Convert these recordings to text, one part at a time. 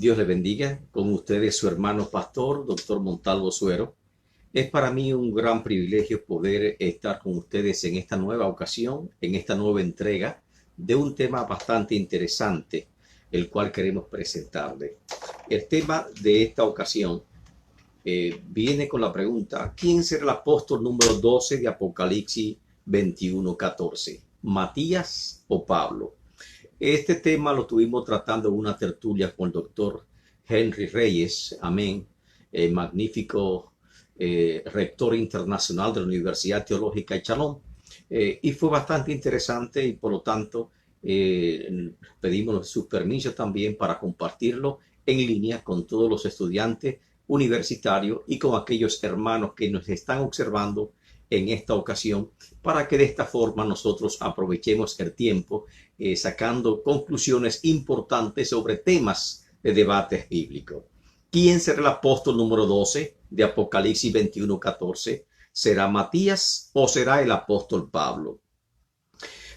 Dios le bendiga. Con ustedes su hermano pastor, doctor Montalvo Suero. Es para mí un gran privilegio poder estar con ustedes en esta nueva ocasión, en esta nueva entrega de un tema bastante interesante, el cual queremos presentarle. El tema de esta ocasión viene con la pregunta: ¿quién será el apóstol número 12 de Apocalipsis 21:14? ¿Matías o Pablo? Este tema lo tuvimos tratando en una tertulia con el doctor Henry Reyes, amén, magnífico rector internacional de la Universidad Teológica de Chalón, y fue bastante interesante, y por lo tanto pedimos sus permisos también para compartirlo en línea con todos los estudiantes universitarios y con aquellos hermanos que nos están observando en esta ocasión, para que de esta forma nosotros aprovechemos el tiempo sacando conclusiones importantes sobre temas de debates bíblicos. ¿Quién será el apóstol número 12 de Apocalipsis 21:14? ¿Será Matías o será el apóstol Pablo?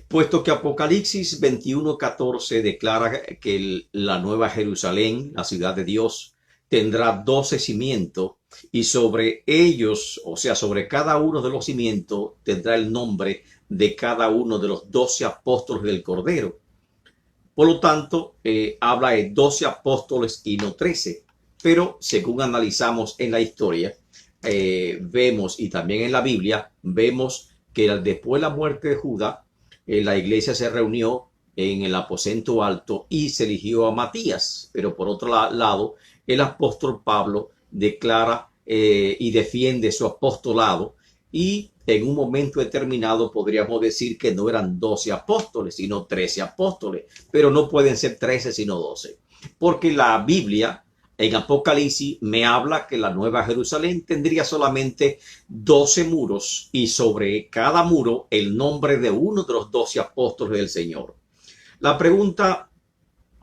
Puesto que Apocalipsis 21:14 declara que la Nueva Jerusalén, la ciudad de Dios, tendrá 12 cimientos, y sobre ellos, o sea, sobre cada uno de los cimientos, tendrá el nombre de cada uno de los 12 apóstoles del Cordero. Por lo tanto, habla de 12 apóstoles y no 13. Pero según analizamos en la historia, vemos, y también en la Biblia, vemos que después de la muerte de Judas, la iglesia se reunió en el aposento alto y se eligió a Matías. Pero por otro lado, el apóstol Pablo declara y defiende su apostolado, y en un momento determinado podríamos decir que no eran 12 apóstoles, sino 13 apóstoles, pero no pueden ser 13 sino 12, porque la Biblia en Apocalipsis me habla que la Nueva Jerusalén tendría solamente 12 muros, y sobre cada muro el nombre de uno de los 12 apóstoles del Señor. La pregunta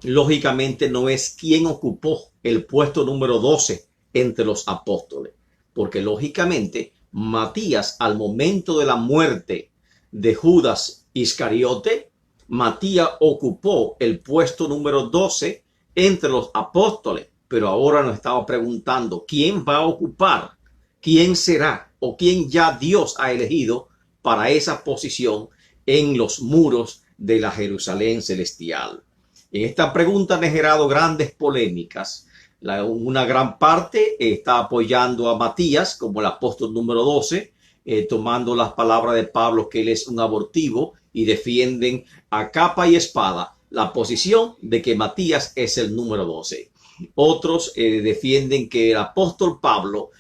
lógicamente no es quién ocupó el puesto número 12 entre los apóstoles, porque lógicamente Matías, al momento de la muerte de Judas Iscariote, Matías ocupó el puesto número 12 entre los apóstoles. Pero ahora nos estamos preguntando quién va a ocupar, quién será, o quién ya Dios ha elegido para esa posición en los muros de la Jerusalén celestial. En esta pregunta han generado grandes polémicas. Una gran parte está apoyando a Matías como el apóstol número 12, tomando las palabras de Pablo que él es un abortivo, y defienden a capa y espada la posición de que Matías es el número 12. Otros defienden que el apóstol Pablo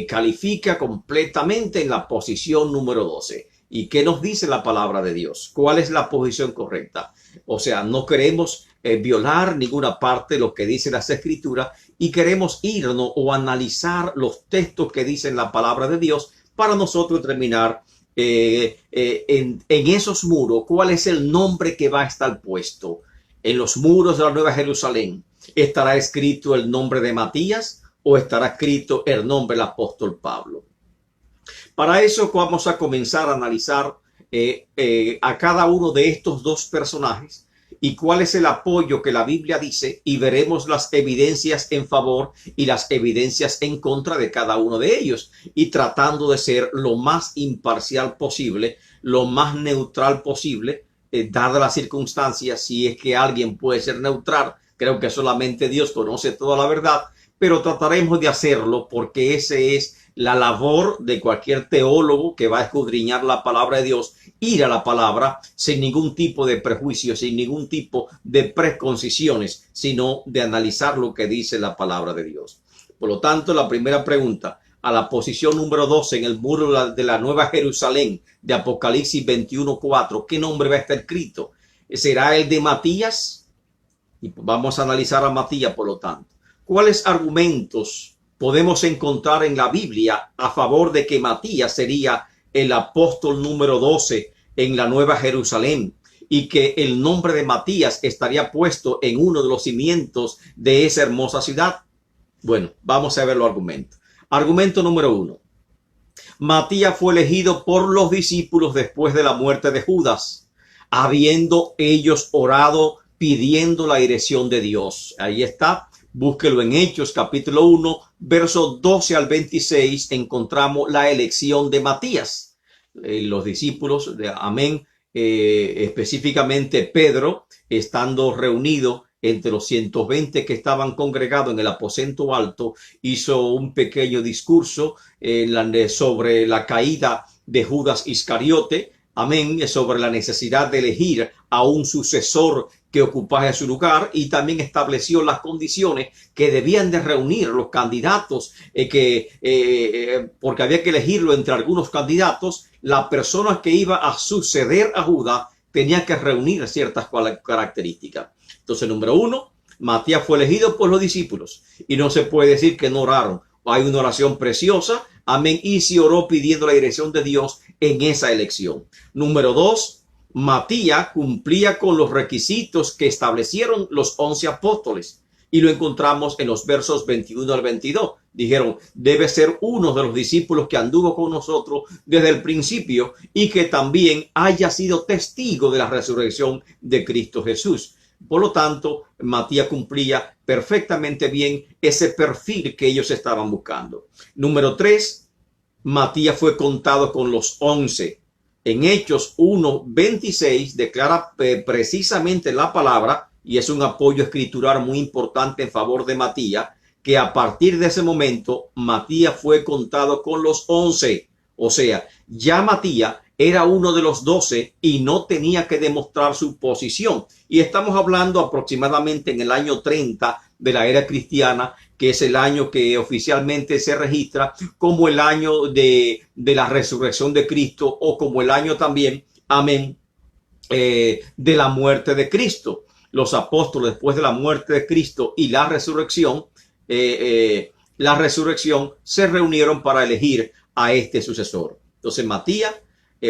califica completamente en la posición número 12. ¿Y qué nos dice la palabra de Dios? ¿Cuál es la posición correcta? O sea, no queremos violar ninguna parte de lo que dice las Escrituras, y queremos irnos o analizar los textos que dicen la palabra de Dios para nosotros determinar en esos muros cuál es el nombre que va a estar puesto. En los muros de la Nueva Jerusalén, ¿estará escrito el nombre de Matías o estará escrito el nombre del apóstol Pablo? Para eso vamos a comenzar a analizar a cada uno de estos dos personajes y cuál es el apoyo que la Biblia dice, y veremos las evidencias en favor y las evidencias en contra de cada uno de ellos, y tratando de ser lo más imparcial posible, lo más neutral posible, dadas las circunstancias. Si es que alguien puede ser neutral, creo que solamente Dios conoce toda la verdad, pero trataremos de hacerlo porque ese es la labor de cualquier teólogo que va a escudriñar la palabra de Dios, ir a la palabra sin ningún tipo de prejuicio, sin ningún tipo de preconcesiones, sino de analizar lo que dice la palabra de Dios. Por lo tanto, la primera pregunta, a la posición número 12 en el muro de la Nueva Jerusalén de Apocalipsis 21:4, ¿qué nombre va a estar escrito? ¿Será el de Matías? Y vamos a analizar a Matías, por lo tanto. ¿Cuáles argumentos podemos encontrar en la Biblia a favor de que Matías sería el apóstol número 12 en la Nueva Jerusalén, y que el nombre de Matías estaría puesto en uno de los cimientos de esa hermosa ciudad? Bueno, vamos a ver los argumentos. Argumento número 1. Matías fue elegido por los discípulos después de la muerte de Judas, habiendo ellos orado pidiendo la dirección de Dios. Ahí está. Búsquelo en Hechos capítulo 1, versos 12 al 26, encontramos la elección de Matías. Los discípulos de Amén, específicamente Pedro, estando reunido entre los 120 que estaban congregados en el aposento alto, hizo un pequeño discurso sobre la caída de Judas Iscariote, amén, sobre la necesidad de elegir a un sucesor que ocupase su lugar, y también estableció las condiciones que debían de reunir los candidatos, porque había que elegirlo entre algunos candidatos. La persona que iba a suceder a Judas tenía que reunir ciertas características. Entonces, número uno, Matías fue elegido por los discípulos, y no se puede decir que no oraron. Hay una oración preciosa, amén, y se oró pidiendo la dirección de Dios en esa elección. Número dos, Matías cumplía con los requisitos que establecieron los 11 apóstoles, y lo encontramos en los versos 21 al 22. Dijeron, debe ser uno de los discípulos que anduvo con nosotros desde el principio y que también haya sido testigo de la resurrección de Cristo Jesús. Por lo tanto, Matías cumplía perfectamente bien ese perfil que ellos estaban buscando. Número 3, Matías fue contado con los 11. En Hechos 1:26 declara precisamente la palabra, y es un apoyo escritural muy importante en favor de Matías, que a partir de ese momento Matías fue contado con los 11. O sea, ya Matías era uno de los 12 y no tenía que demostrar su posición. Y estamos hablando aproximadamente en el año 30 de la era cristiana, que es el año que oficialmente se registra como el año de la resurrección de Cristo, o como el año también, amén, de la muerte de Cristo. Los apóstoles, después de la muerte de Cristo y la resurrección, se reunieron para elegir a este sucesor. Entonces Matías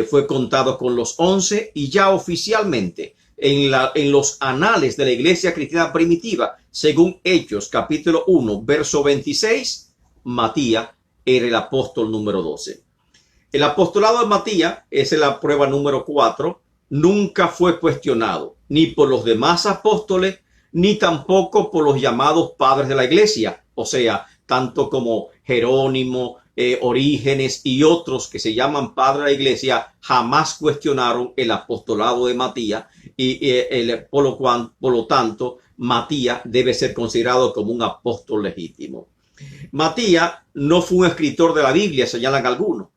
fue contado con los 11, y ya oficialmente en los anales de la iglesia cristiana primitiva, según Hechos capítulo 1, verso 26, Matías era el apóstol número 12. El apostolado de Matías es la prueba número 4. Nunca fue cuestionado ni por los demás apóstoles, ni tampoco por los llamados padres de la iglesia, o sea, tanto como Jerónimo, Orígenes y otros que se llaman padres de la iglesia, jamás cuestionaron el apostolado de Matías, por lo tanto, Matías debe ser considerado como un apóstol legítimo. Matías no fue un escritor de la Biblia, señalan algunos.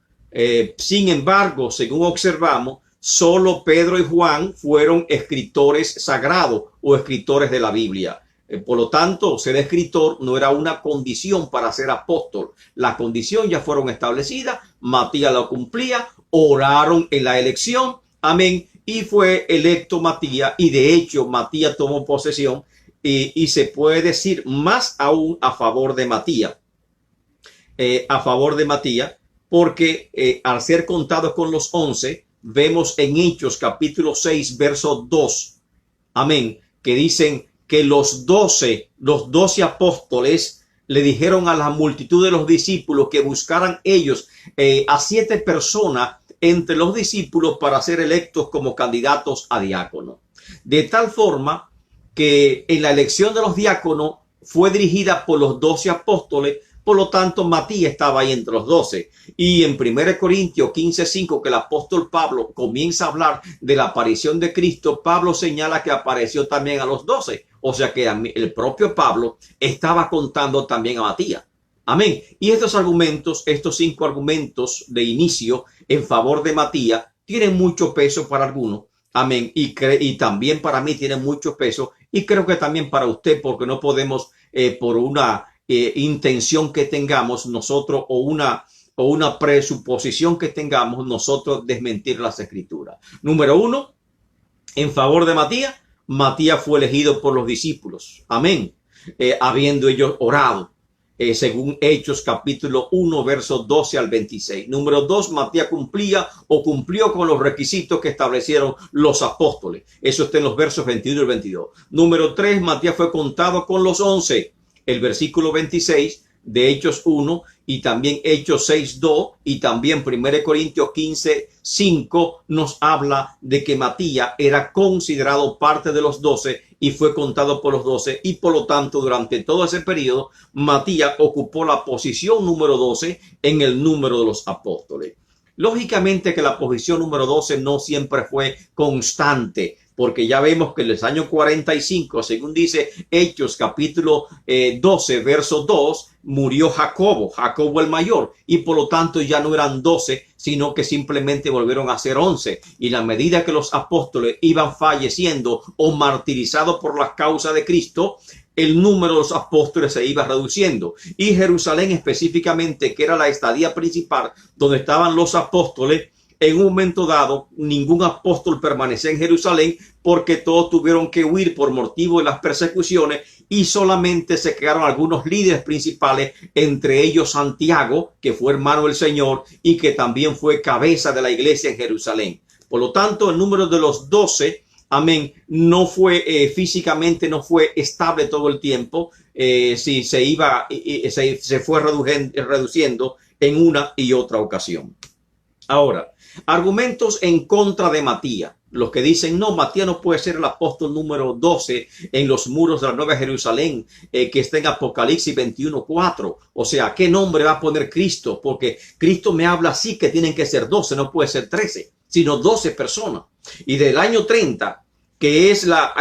Sin embargo, según observamos, solo Pedro y Juan fueron escritores sagrados o escritores de la Biblia. Por lo tanto, ser escritor no era una condición para ser apóstol. Las condiciones ya fueron establecidas. Matías lo cumplía. Oraron en la elección. Amén. Y fue electo Matías. Y de hecho, Matías tomó posesión. Y se puede decir más aún a favor de Matías. Porque al ser contados con los 11, vemos en Hechos capítulo 6, verso 2. Amén. Que dicen que los 12 apóstoles le dijeron a la multitud de los discípulos que buscaran ellos a 7 personas entre los discípulos para ser electos como candidatos a diácono. De tal forma que en la elección de los diáconos fue dirigida por los 12 apóstoles. Por lo tanto, Matías estaba ahí entre los 12. Y en 1 Corintios 15:5, que el apóstol Pablo comienza a hablar de la aparición de Cristo, Pablo señala que apareció también a los 12. O sea que el propio Pablo estaba contando también a Matías. Amén. Y estos 5 argumentos de inicio en favor de Matías, tienen mucho peso para algunos. Amén. Y también para mí tienen mucho peso. Y creo que también para usted, porque no podemos, por una intención que tengamos nosotros o una presuposición que tengamos nosotros, desmentir las escrituras. Número 1, en favor de Matías, Matías fue elegido por los discípulos. Amén. Habiendo ellos orado, según Hechos capítulo 1, versos 12 al 26. Número 2, Matías cumplió con los requisitos que establecieron los apóstoles. Eso está en los versos 21 y 22. Número 3, Matías fue contado con los 11. El versículo 26 de Hechos 1 y también Hechos 6:2 y también 1 Corintios 15:5 nos habla de que Matías era considerado parte de los 12 y fue contado por los 12 y por lo tanto durante todo ese periodo Matías ocupó la posición número 12 en el número de los apóstoles. Lógicamente que la posición número 12 no siempre fue constante, porque ya vemos que en los años 45, según dice Hechos capítulo 12, verso 2, murió Jacobo el mayor, y por lo tanto ya no eran 12, sino que simplemente volvieron a ser 11. Y a medida que los apóstoles iban falleciendo o martirizados por la causa de Cristo, el número de los apóstoles se iba reduciendo. Y Jerusalén específicamente, que era la estadía principal donde estaban los apóstoles, en un momento dado, ningún apóstol permanecía en Jerusalén porque todos tuvieron que huir por motivo de las persecuciones y solamente se quedaron algunos líderes principales, entre ellos Santiago, que fue hermano del Señor y que también fue cabeza de la iglesia en Jerusalén. Por lo tanto, el número de los 12, amén, no fue físicamente, no fue estable todo el tiempo. Sí, se fue reduciendo en una y otra ocasión. Ahora, argumentos en contra de Matías. Los que dicen, no, Matías no puede ser el apóstol número 12 en los muros de la Nueva Jerusalén, que está en Apocalipsis 21:4. O sea, ¿qué nombre va a poner Cristo? Porque Cristo me habla así que tienen que ser 12, no puede ser 13, sino 12 personas. Y del año 30, que es la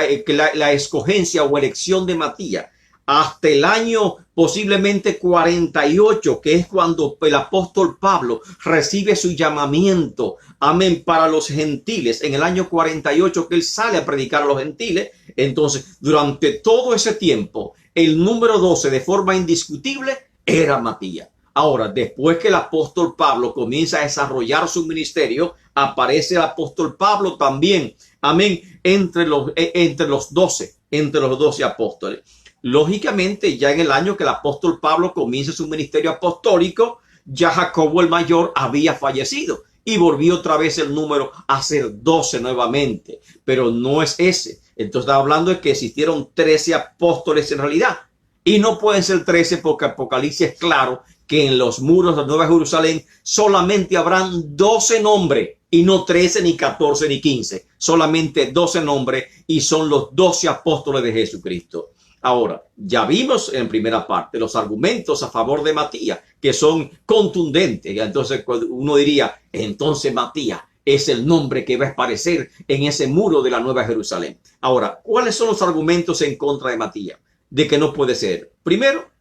escogencia o elección de Matías, hasta el año posiblemente 48, que es cuando el apóstol Pablo recibe su llamamiento, amén, para los gentiles, en el año 48 que él sale a predicar a los gentiles. Entonces, durante todo ese tiempo, el número 12 de forma indiscutible era Matías. Ahora, después que el apóstol Pablo comienza a desarrollar su ministerio, aparece el apóstol Pablo también, amén, entre los 12 apóstoles. Lógicamente, ya en el año que el apóstol Pablo comienza su ministerio apostólico, ya Jacobo el mayor había fallecido y volvió otra vez el número a ser 12 nuevamente, pero no es ese. Entonces está hablando de que existieron 13 apóstoles en realidad y no pueden ser 13 porque Apocalipsis es claro que en los muros de Nueva Jerusalén solamente habrán 12 nombres y no 13 ni 14 ni 15, solamente 12 nombres y son los 12 apóstoles de Jesucristo. Ahora, ya vimos en primera parte los argumentos a favor de Matías, que son contundentes. Entonces uno diría, entonces Matías es el nombre que va a aparecer en ese muro de la Nueva Jerusalén. Ahora, ¿cuáles son los argumentos en contra de Matías? De que no puede ser. Primero,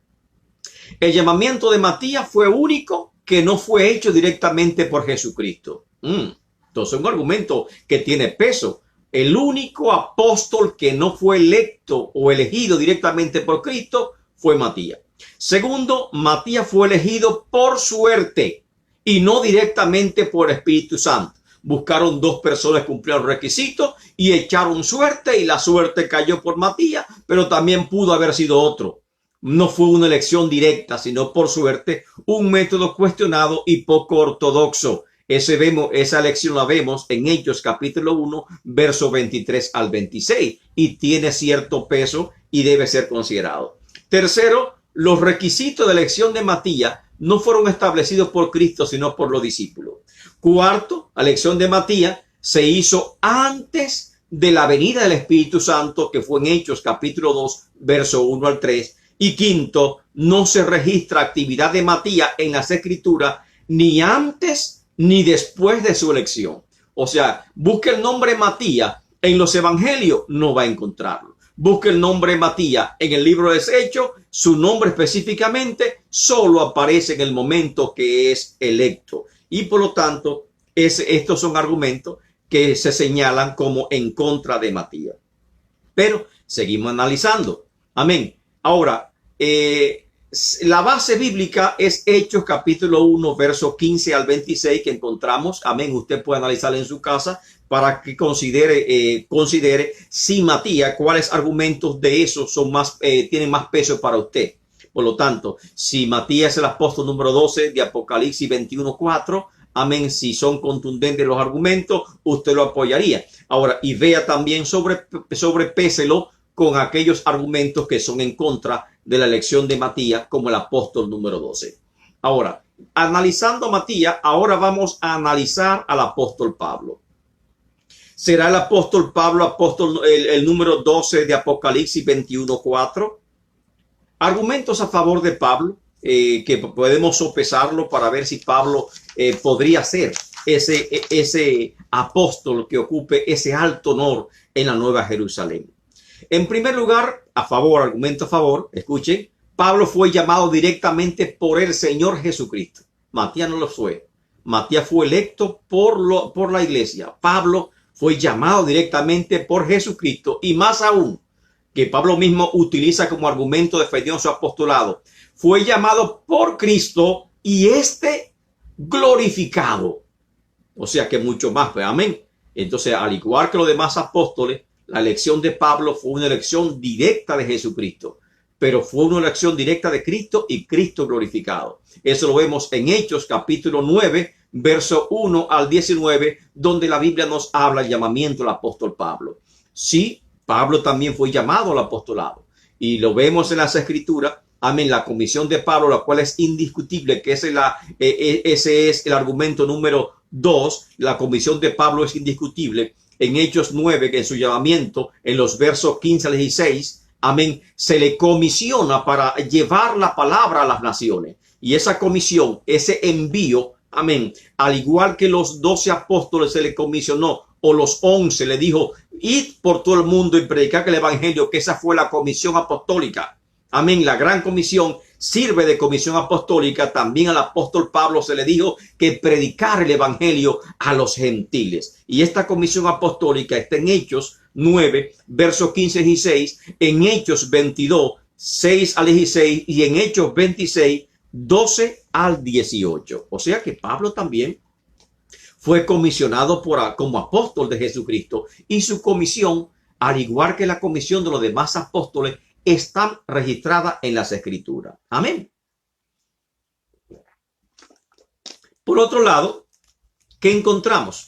el llamamiento de Matías fue único, que no fue hecho directamente por Jesucristo. Entonces, un argumento que tiene peso. El único apóstol que no fue electo o elegido directamente por Cristo fue Matías. Segundo, Matías fue elegido por suerte y no directamente por Espíritu Santo. Buscaron 2 personas que cumplieron requisitos y echaron suerte y la suerte cayó por Matías, pero también pudo haber sido otro. No fue una elección directa, sino por suerte, un método cuestionado y poco ortodoxo. Esa elección la vemos en Hechos capítulo 1, verso 23 al 26 y tiene cierto peso y debe ser considerado. Tercero, los requisitos de elección de Matías no fueron establecidos por Cristo, sino por los discípulos. Cuarto, la elección de Matías se hizo antes de la venida del Espíritu Santo, que fue en Hechos capítulo 2, verso 1 al 3. Y quinto, no se registra actividad de Matías en las Escrituras ni antes ni después de su elección. O sea, busque el nombre Matías en los evangelios, no va a encontrarlo. Busque el nombre Matías en el libro de Hechos, su nombre específicamente solo aparece en el momento que es electo. Y por lo tanto, estos son argumentos que se señalan como en contra de Matías. Pero seguimos analizando. Amén. Ahora, la base bíblica es Hechos capítulo 1, verso 15 al 26 que encontramos. Amén. Usted puede analizarla en su casa para que considere si Matías, cuáles argumentos de esos tienen más peso para usted. Por lo tanto, si Matías es el apóstol número 12 de Apocalipsis 21:4, amén, si son contundentes los argumentos, usted lo apoyaría. Ahora, y vea también sobrepéselo con aquellos argumentos que son en contra de la elección de Matías como el apóstol número 12. Ahora, analizando a Matías, ahora vamos a analizar al apóstol Pablo. ¿Será el apóstol Pablo el número 12 de Apocalipsis 21:4? Argumentos a favor de Pablo, que podemos sopesarlo para ver si Pablo podría ser ese apóstol que ocupe ese alto honor en la Nueva Jerusalén. En primer lugar, argumento a favor, escuchen, Pablo fue llamado directamente por el Señor Jesucristo. Matías no lo fue. Matías fue electo por la iglesia. Pablo fue llamado directamente por Jesucristo, y más aún, que Pablo mismo utiliza como argumento defendiendo su apostolado, fue llamado por Cristo y glorificado. O sea que mucho más, pues, amén. Entonces, al igual que los demás apóstoles, la elección de Pablo fue una elección directa de Jesucristo, pero fue una elección directa de Cristo y Cristo glorificado. Eso lo vemos en Hechos capítulo 9, verso 1 al 19, donde la Biblia nos habla del llamamiento del apóstol Pablo. Sí, Pablo también fue llamado al apostolado, y lo vemos en las Escrituras. Amén. La comisión de Pablo, la cual es indiscutible, que ese es el argumento número 2. La comisión de Pablo es indiscutible. En Hechos 9, que en su llamamiento, en los versos 15 al 16, amén, se le comisiona para llevar la palabra a las naciones. Y esa comisión, ese envío, amén, al igual que los 12 apóstoles se le comisionó, o los 11 le dijo, id por todo el mundo y predicar el evangelio, que esa fue la comisión apostólica. Amén. La gran comisión sirve de comisión apostólica. También al apóstol Pablo se le dijo que predicar el evangelio a los gentiles. Y esta comisión apostólica está en Hechos 9, versos 15 y 16, en Hechos 22, 6 al 16 y en Hechos 26, 12 al 18. O sea que Pablo también fue comisionado como apóstol de Jesucristo, y su comisión, al igual que la comisión de los demás apóstoles, están registradas en las Escrituras. Amén. Por otro lado, ¿qué encontramos?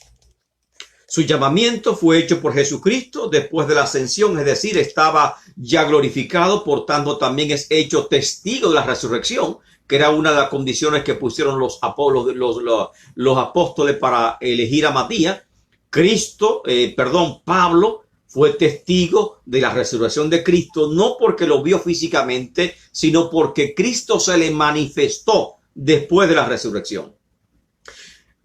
Su llamamiento fue hecho por Jesucristo después de la ascensión, es decir, estaba ya glorificado, por tanto también es hecho testigo de la resurrección, que era una de las condiciones que pusieron los apóstoles para elegir a Matías. Pablo fue testigo de la resurrección de Cristo, no porque lo vio físicamente, sino porque Cristo se le manifestó después de la resurrección.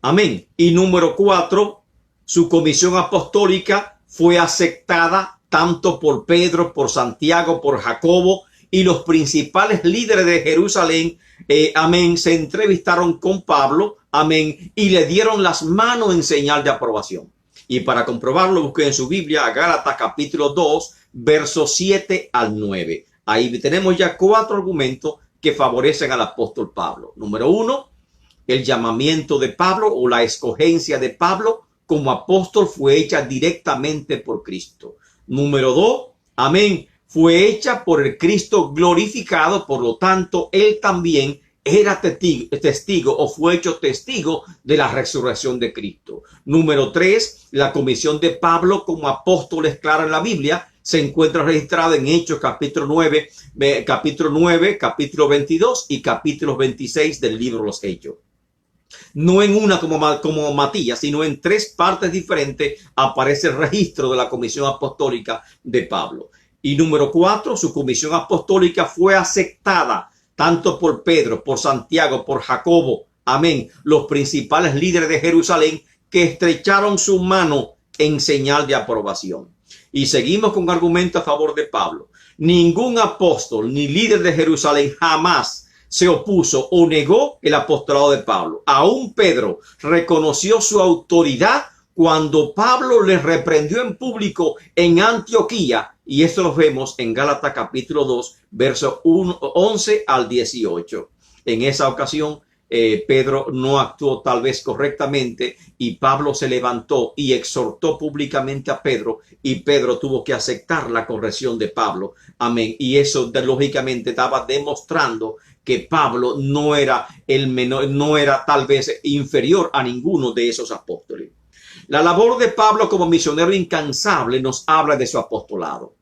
Amén. Y número 4, su comisión apostólica fue aceptada tanto por Pedro, por Santiago, por Jacobo, y los principales líderes de Jerusalén, amén, se entrevistaron con Pablo, amén, y le dieron las manos en señal de aprobación. Y para comprobarlo, busquen en su Biblia a Gálatas capítulo 2, versos 7 al 9. Ahí tenemos ya 4 argumentos que favorecen al apóstol Pablo. Número 1, el llamamiento de Pablo o la escogencia de Pablo como apóstol fue hecha directamente por Cristo. Número 2, amén, fue hecha por el Cristo glorificado, por lo tanto, él también era testigo o fue hecho testigo de la resurrección de Cristo. Número 3, la comisión de Pablo como apóstol es clara en la Biblia, se encuentra registrada en Hechos capítulo 9, capítulo 22 y capítulo 26 del libro de los Hechos. No en una como Matías, sino en 3 partes diferentes aparece el registro de la comisión apostólica de Pablo. Y número 4, su comisión apostólica fue aceptada tanto por Pedro, por Santiago, por Jacobo, amén, los principales líderes de Jerusalén, que estrecharon su mano en señal de aprobación. Y seguimos con argumento a favor de Pablo. Ningún apóstol ni líder de Jerusalén jamás se opuso o negó el apostolado de Pablo. Aún Pedro reconoció su autoridad cuando Pablo le reprendió en público en Antioquía, y esto lo vemos en Gálatas capítulo 2, versos 11 al 18. En esa ocasión, Pedro no actuó tal vez correctamente, y Pablo se levantó y exhortó públicamente a Pedro, y Pedro tuvo que aceptar la corrección de Pablo. Amén. Y eso lógicamente estaba demostrando que Pablo no era el menor, no era tal vez inferior a ninguno de esos apóstoles. La labor de Pablo como misionero incansable nos habla de su apostolado.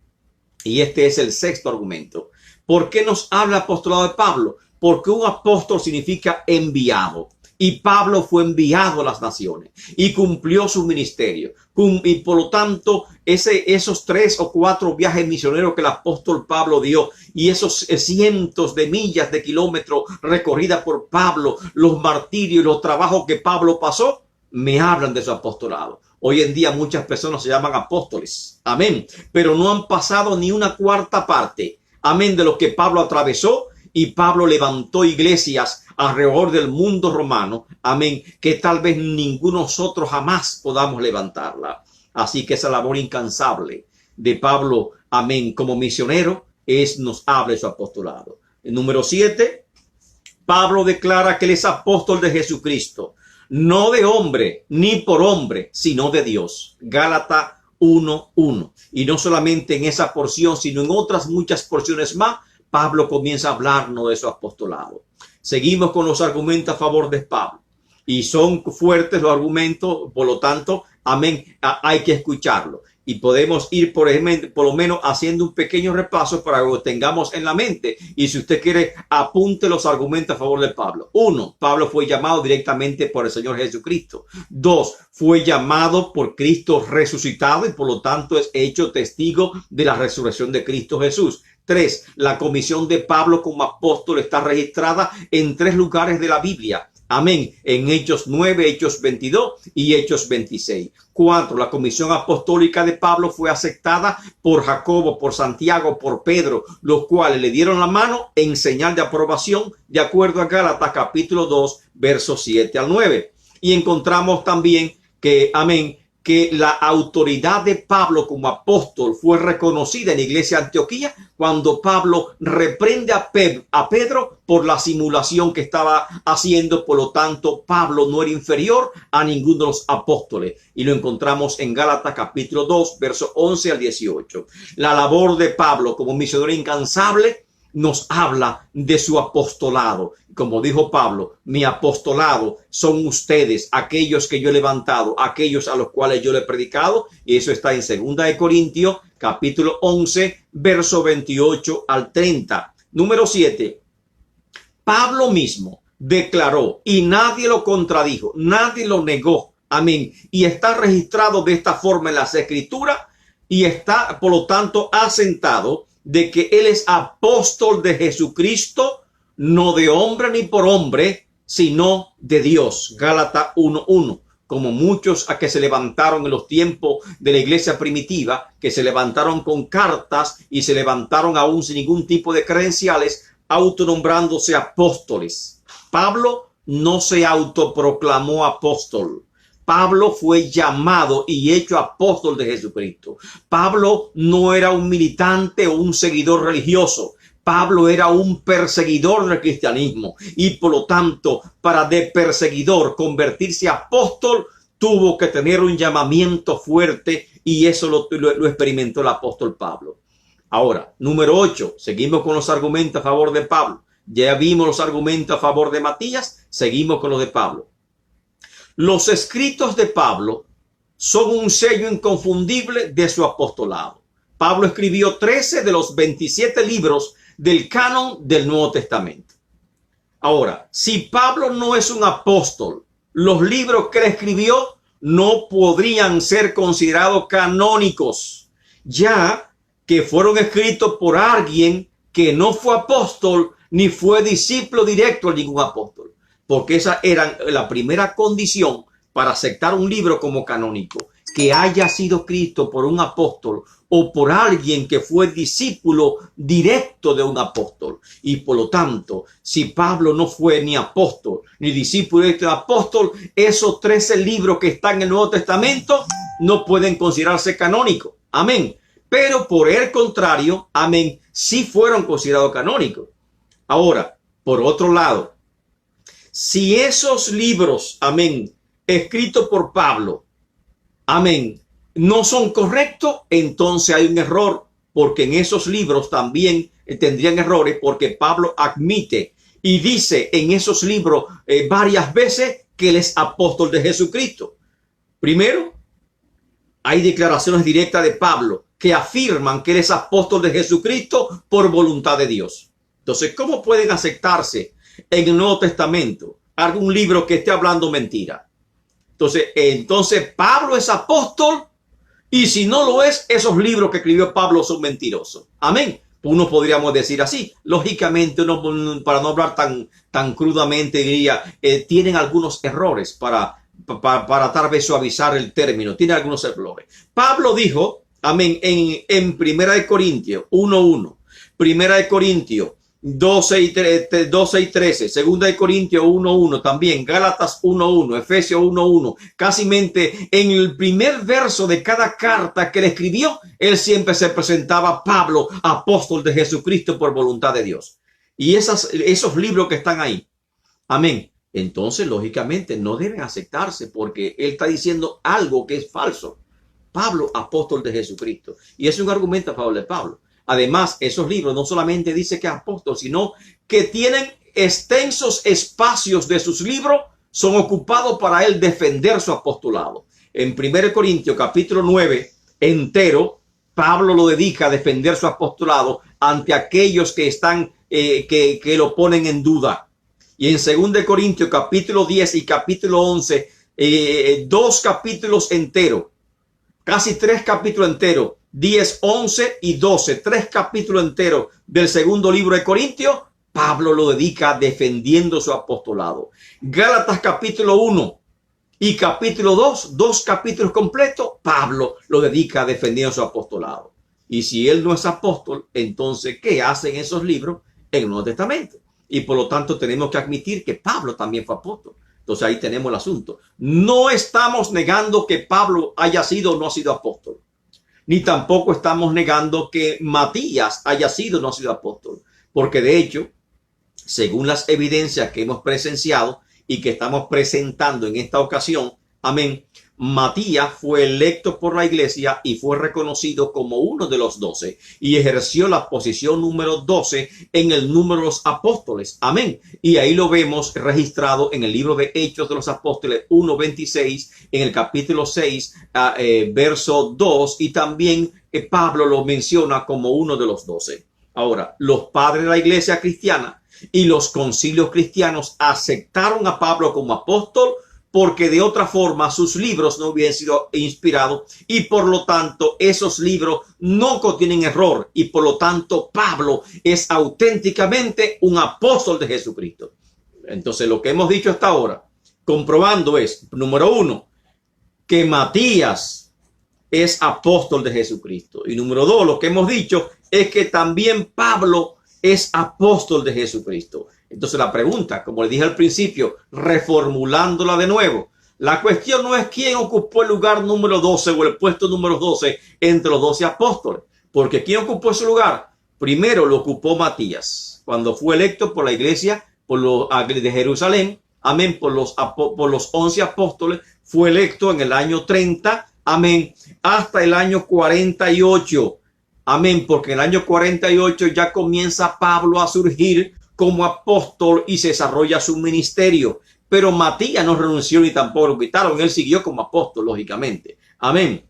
Y este es el 6º argumento. ¿Por qué nos habla el apostolado de Pablo? Porque un apóstol significa enviado. Y Pablo fue enviado a las naciones y cumplió su ministerio. Y por lo tanto, esos 3 o 4 viajes misioneros que el apóstol Pablo dio y esos cientos de millas de kilómetros recorridas por Pablo, los martirios y los trabajos que Pablo pasó, me hablan de su apostolado. Hoy en día muchas personas se llaman apóstoles. Amén. Pero no han pasado ni una cuarta parte. Amén. De lo que Pablo atravesó. Y Pablo levantó iglesias alrededor del mundo romano, amén, que tal vez ninguno de nosotros jamás podamos levantarla. Así que esa labor incansable de Pablo, amén, como misionero, nos habla de su apostolado. El número 7, Pablo declara que él es apóstol de Jesucristo, no de hombre, ni por hombre, sino de Dios. Gálatas 1:1. Y no solamente en esa porción, sino en otras muchas porciones más, Pablo comienza a hablarnos de su apostolado. Seguimos con los argumentos a favor de Pablo. Y son fuertes los argumentos, por lo tanto, amén, hay que escucharlo. Y podemos ir por lo menos haciendo un pequeño repaso para que lo tengamos en la mente. Y si usted quiere, apunte los argumentos a favor de Pablo. 1, Pablo fue llamado directamente por el Señor Jesucristo. 2, fue llamado por Cristo resucitado y por lo tanto es hecho testigo de la resurrección de Cristo Jesús. 3, la comisión de Pablo como apóstol está registrada en 3 lugares de la Biblia. Amén. En Hechos 9, Hechos 22 y Hechos 26. 4, la comisión apostólica de Pablo fue aceptada por Jacobo, por Santiago, por Pedro, los cuales le dieron la mano en señal de aprobación de acuerdo a Gálatas capítulo 2, versos 7 al 9. Y encontramos también que, amén, que la autoridad de Pablo como apóstol fue reconocida en la iglesia de Antioquía cuando Pablo reprende a Pedro por la simulación que estaba haciendo. Por lo tanto, Pablo no era inferior a ninguno de los apóstoles. Y lo encontramos en Gálatas capítulo 2, versos 11 al 18. La labor de Pablo como misionero incansable nos habla de su apostolado. Como dijo Pablo, mi apostolado son ustedes, aquellos que yo he levantado, aquellos a los cuales yo le he predicado. Y eso está en 2 Corintios, capítulo 11, verso 28 al 30. Número 7. Pablo mismo declaró y nadie lo contradijo, nadie lo negó. Amén. Y está registrado de esta forma en las Escrituras y está, por lo tanto, asentado de que él es apóstol de Jesucristo, no de hombre ni por hombre, sino de Dios. Gálatas 1:1. Como muchos a que se levantaron en los tiempos de la iglesia primitiva, que se levantaron con cartas y se levantaron aún sin ningún tipo de credenciales, autonombrándose apóstoles. Pablo no se autoproclamó apóstol. Pablo fue llamado y hecho apóstol de Jesucristo. Pablo no era un militante o un seguidor religioso. Pablo era un perseguidor del cristianismo y por lo tanto, para de perseguidor convertirse a apóstol, tuvo que tener un llamamiento fuerte y eso lo experimentó el apóstol Pablo. Ahora, número 8, seguimos con los argumentos a favor de Pablo. Ya vimos los argumentos a favor de Matías, seguimos con los de Pablo. Los escritos de Pablo son un sello inconfundible de su apostolado. Pablo escribió 13 de los 27 libros del canon del Nuevo Testamento. Ahora, si Pablo no es un apóstol, los libros que él escribió no podrían ser considerados canónicos, ya que fueron escritos por alguien que no fue apóstol ni fue discípulo directo de ningún apóstol. Porque esa era la primera condición para aceptar un libro como canónico, que haya sido escrito por un apóstol o por alguien que fue discípulo directo de un apóstol. Y por lo tanto, si Pablo no fue ni apóstol ni discípulo directo de apóstol, esos 13 libros que están en el Nuevo Testamento no pueden considerarse canónicos. Amén. Pero por el contrario, amén, sí fueron considerados canónicos. Ahora, por otro lado, si esos libros, amén, escritos por Pablo, amén, no son correctos, entonces hay un error, porque en esos libros también tendrían errores, porque Pablo admite y dice en esos libros varias veces que él es apóstol de Jesucristo. Primero, hay declaraciones directas de Pablo que afirman que Él es apóstol de Jesucristo por voluntad de Dios. Entonces, ¿cómo pueden aceptarse en el Nuevo Testamento algún libro que esté hablando mentira? Entonces Pablo es apóstol, y si no lo es, esos libros que escribió Pablo son mentirosos. Amén. Uno podríamos decir así. Lógicamente, uno, para no hablar tan crudamente, diría, tienen algunos errores para tal vez suavizar el término. Tiene algunos errores. Pablo dijo, amén, en Primera de Corintios 1:1, Primera de Corintios 12 y 13, Segunda de Corintios 1:1, también Gálatas 1:1, Efesios 1:1. Casi en el primer verso de cada carta que le escribió, él siempre se presentaba Pablo, apóstol de Jesucristo por voluntad de Dios. Y esos libros que están ahí, amén, entonces lógicamente no deben aceptarse, porque él está diciendo algo que es falso. Pablo, apóstol de Jesucristo. Y es un argumento a favor de Pablo. Además, esos libros no solamente dice que es apóstol, sino que tienen extensos espacios de sus libros, son ocupados para él defender su apostolado. En 1 Corintios capítulo 9 entero, Pablo lo dedica a defender su apostolado ante aquellos que están, que lo ponen en duda. Y en 2 Corintios capítulo 10 y capítulo 11, 2 capítulos enteros, casi 3 capítulos enteros, 10, 11 y 12, 3 capítulos enteros del segundo libro de Corintios, Pablo lo dedica defendiendo su apostolado. Gálatas capítulo 1 y capítulo 2, 2 capítulos completos, Pablo lo dedica defendiendo su apostolado. Y si él no es apóstol, entonces, ¿qué hacen esos libros en el Nuevo Testamento? Y por lo tanto tenemos que admitir que Pablo también fue apóstol. Entonces ahí tenemos el asunto. No estamos negando que Pablo haya sido o no ha sido apóstol. Ni tampoco estamos negando que Matías haya sido o no ha sido apóstol. Porque de hecho, según las evidencias que hemos presenciado y que estamos presentando en esta ocasión, amén, Matías fue electo por la iglesia y fue reconocido como uno de los 12 y ejerció la posición número 12 en el número de los apóstoles. Amén. Y ahí lo vemos registrado en el libro de Hechos de los Apóstoles 1:26, en el capítulo 6, verso 2, y también Pablo lo menciona como uno de los 12. Ahora, los padres de la iglesia cristiana y los concilios cristianos aceptaron a Pablo como apóstol, porque de otra forma sus libros no hubieran sido inspirados y por lo tanto esos libros no contienen error, y por lo tanto Pablo es auténticamente un apóstol de Jesucristo. Entonces lo que hemos dicho hasta ahora, comprobando es, número 1, que Matías es apóstol de Jesucristo, y número 2, lo que hemos dicho es que también Pablo es apóstol de Jesucristo. Entonces la pregunta, como le dije al principio, reformulándola de nuevo, la cuestión no es quién ocupó el lugar número 12 o el puesto número 12 entre los 12 apóstoles, porque ¿quién ocupó ese lugar? Primero lo ocupó Matías, cuando fue electo por la iglesia de Jerusalén, amén, por los 11 apóstoles, fue electo en el año 30, amén, hasta el año 48, amén, porque en el año 48 ya comienza Pablo a surgir como apóstol y se desarrolla su ministerio. Pero Matías no renunció ni tampoco lo quitaron. Él siguió como apóstol, lógicamente. Amén.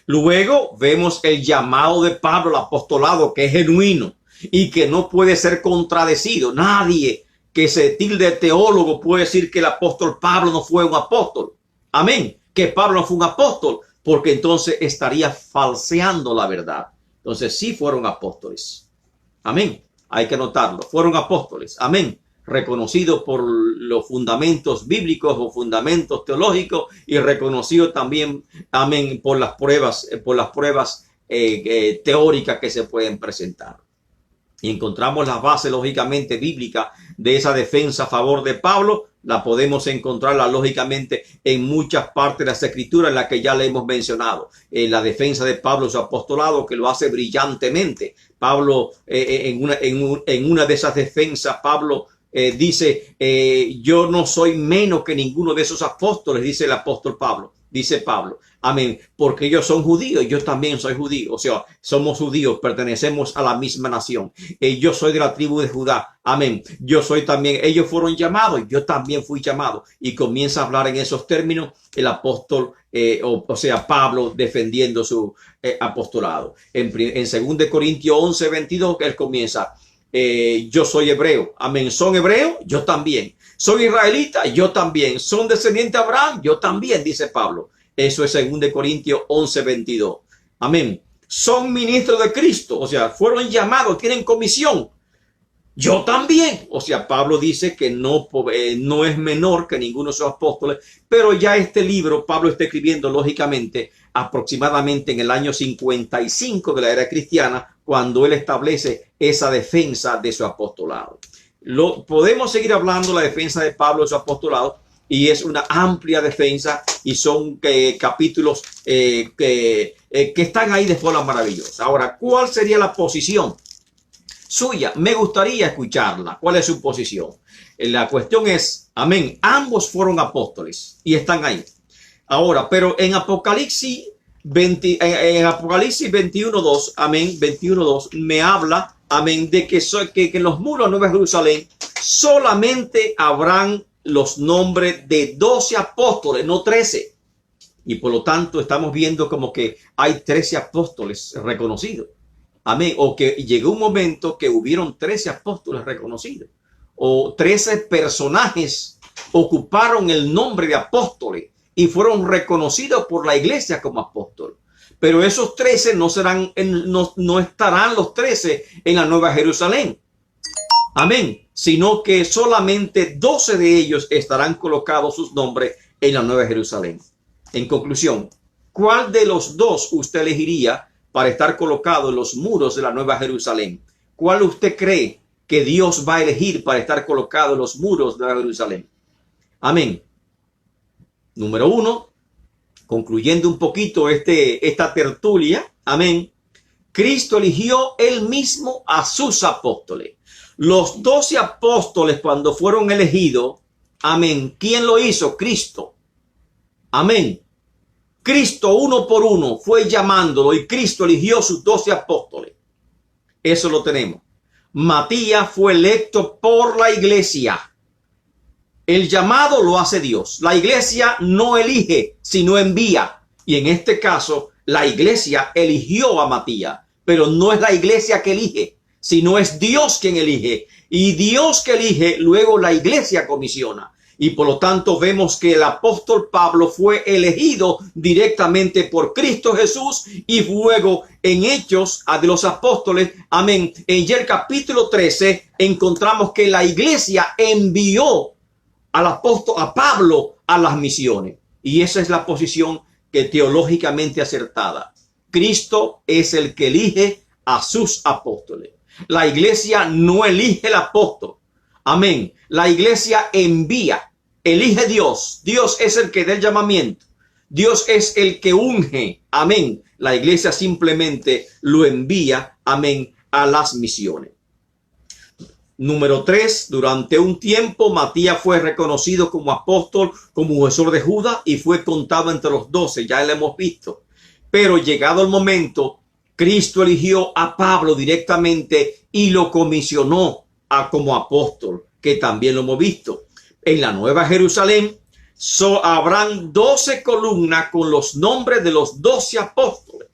Luego vemos el llamado de Pablo al apostolado, que es genuino y que no puede ser contradecido. Nadie que se tilde teólogo puede decir que el apóstol Pablo no fue un apóstol. Amén. Que Pablo no fue un apóstol, porque entonces estaría falseando la verdad. Entonces sí fueron apóstoles. Amén. Hay que notarlo. Fueron apóstoles. Amén. Reconocidos por los fundamentos bíblicos o fundamentos teológicos, y reconocidos también, amén, por las pruebas teóricas que se pueden presentar. Y encontramos la base, lógicamente, bíblica de esa defensa a favor de Pablo. La podemos encontrarla, lógicamente, en muchas partes de las escrituras en las que ya le hemos mencionado. La defensa de Pablo, su apostolado, que lo hace brillantemente. Pablo, en una de esas defensas, Pablo dice, yo no soy menos que ninguno de esos apóstoles, dice el apóstol Pablo. dice Pablo. Amén. Porque ellos son judíos, yo también soy judío. O sea, somos judíos, pertenecemos a la misma nación. Yo soy de la tribu de Judá. Amén. Yo soy también, ellos fueron llamados, yo también fui llamado. Y comienza a hablar en esos términos el apóstol, o sea, Pablo defendiendo su apostolado. En 2 Corintios 11, 22, él comienza, yo soy hebreo. Amén. ¿Son hebreos? Yo también. ¿Soy israelita? Yo también. ¿Son descendientes de Abraham? Yo también, dice Pablo. Eso es 2 Corintios 11, 22. Amén. ¿Son ministros de Cristo? O sea, fueron llamados, tienen comisión. Yo también. O sea, Pablo dice que no es menor que ninguno de sus apóstoles, pero ya este libro Pablo está escribiendo lógicamente aproximadamente en el año 55 de la era cristiana, cuando él establece esa defensa de su apostolado. Podemos seguir hablando de la defensa de Pablo de su apostolado, y es una amplia defensa, y son capítulos que están ahí de forma maravillosa. Ahora, ¿cuál sería la posición suya? Me gustaría escucharla. ¿Cuál es su posición? La cuestión es, amén, ambos fueron apóstoles y están ahí. Ahora, pero en Apocalipsis 21:2, amén, 21:2, me habla, amén, de que en los muros de Nueva Jerusalén solamente habrán los nombres de 12 apóstoles, no 13. Y por lo tanto estamos viendo como que hay 13 apóstoles reconocidos. Amén. O que llegó un momento que hubieron 13 apóstoles reconocidos. O 13 personajes ocuparon el nombre de apóstoles y fueron reconocidos por la iglesia como apóstoles. Pero esos 13 no estarán los 13 en la Nueva Jerusalén. Amén. Sino que solamente 12 de ellos estarán colocados sus nombres en la Nueva Jerusalén. En conclusión, ¿cuál de los dos usted elegiría para estar colocado en los muros de la Nueva Jerusalén? ¿Cuál usted cree que Dios va a elegir para estar colocado en los muros de la Jerusalén? Amén. Número 1, concluyendo un poquito esta tertulia, amén. Cristo eligió él mismo a sus apóstoles. Los 12 apóstoles, cuando fueron elegidos, amén, ¿quién lo hizo? Cristo. Amén. Cristo uno por uno fue llamándolo y Cristo eligió sus 12 apóstoles. Eso lo tenemos. Matías fue electo por la iglesia. El llamado lo hace Dios. La iglesia no elige, sino envía. Y en este caso, la iglesia eligió a Matías, pero no es la iglesia que elige, sino es Dios quien elige. Y Dios que elige, luego la iglesia comisiona. Y por lo tanto vemos que el apóstol Pablo fue elegido directamente por Cristo Jesús, y luego en Hechos de los Apóstoles, amén, en el capítulo 13 encontramos que la iglesia envió al apóstol, a Pablo, a las misiones. Y esa es la posición que teológicamente acertada. Cristo es el que elige a sus apóstoles. La iglesia no elige el apóstol. Amén. La iglesia envía, elige Dios. Dios es el que da el llamamiento. Dios es el que unge. Amén. La iglesia simplemente lo envía, amén, a las misiones. Número 3, durante un tiempo Matías fue reconocido como apóstol, como sucesor de Judas, y fue contado entre los 12, ya lo hemos visto. Pero llegado el momento, Cristo eligió a Pablo directamente y lo comisionó como apóstol, que también lo hemos visto. En la Nueva Jerusalén habrán 12 columnas con los nombres de los 12 apóstoles.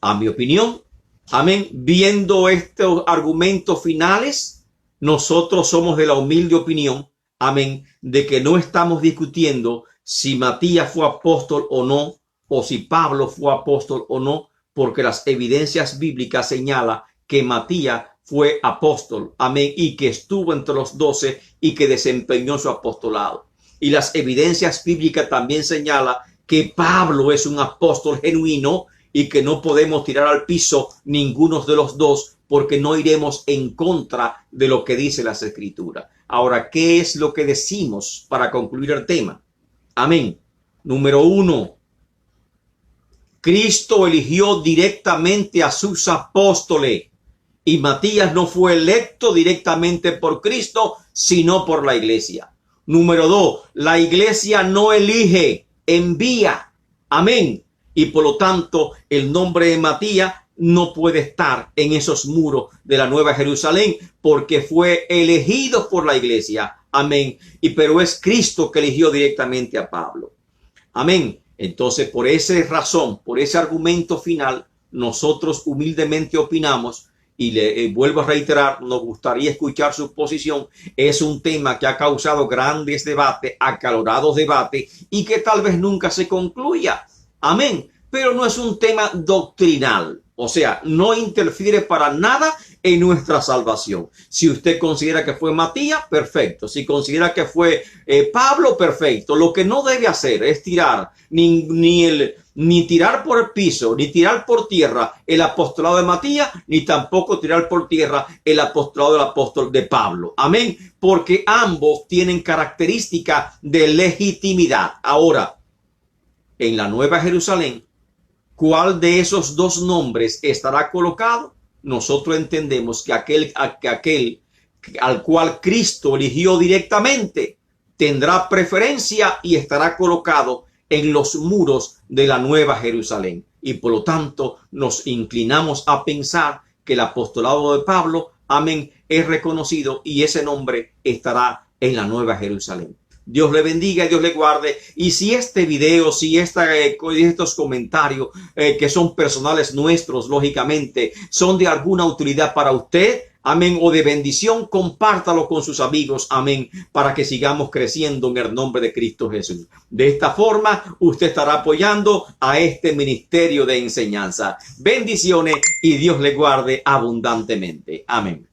A mi opinión, amén, viendo estos argumentos finales, nosotros somos de la humilde opinión, amén, de que no estamos discutiendo si Matías fue apóstol o no, o si Pablo fue apóstol o no, porque las evidencias bíblicas señalan que Matías fue apóstol, amén, y que estuvo entre los 12 y que desempeñó su apostolado. Y las evidencias bíblicas también señalan que Pablo es un apóstol genuino y que no podemos tirar al piso ninguno de los dos, porque no iremos en contra de lo que dice las Escrituras. Ahora, ¿qué es lo que decimos para concluir el tema? Amén. Número 1. Cristo eligió directamente a sus apóstoles, y Matías no fue electo directamente por Cristo, sino por la iglesia. Número 2. La iglesia no elige, envía. Amén. Y por lo tanto, el nombre de Matías no puede estar en esos muros de la Nueva Jerusalén porque fue elegido por la iglesia. Amén. Pero es Cristo que eligió directamente a Pablo. Amén. Entonces, por esa razón, por ese argumento final, nosotros humildemente opinamos, y le vuelvo a reiterar, nos gustaría escuchar su posición. Es un tema que ha causado grandes debates, acalorados debates, y que tal vez nunca se concluya. Amén. Pero no es un tema doctrinal. O sea, no interfiere para nada en nuestra salvación. Si usted considera que fue Matías, perfecto. Si considera que fue Pablo, perfecto. Lo que no debe hacer es tirar ni tirar por el piso, ni tirar por tierra el apostolado de Matías, ni tampoco tirar por tierra el apostolado del apóstol de Pablo. Amén. Porque ambos tienen características de legitimidad. Ahora, en la Nueva Jerusalén, ¿cuál de esos dos nombres estará colocado? Nosotros entendemos que aquel al cual Cristo eligió directamente tendrá preferencia y estará colocado en los muros de la Nueva Jerusalén. Y por lo tanto nos inclinamos a pensar que el apostolado de Pablo, amén, es reconocido y ese nombre estará en la Nueva Jerusalén. Dios le bendiga y Dios le guarde. Y si este video, si estos comentarios que son personales nuestros, lógicamente, son de alguna utilidad para usted, amén, o de bendición, compártalo con sus amigos, amén, para que sigamos creciendo en el nombre de Cristo Jesús. De esta forma, usted estará apoyando a este ministerio de enseñanza. Bendiciones y Dios le guarde abundantemente. Amén.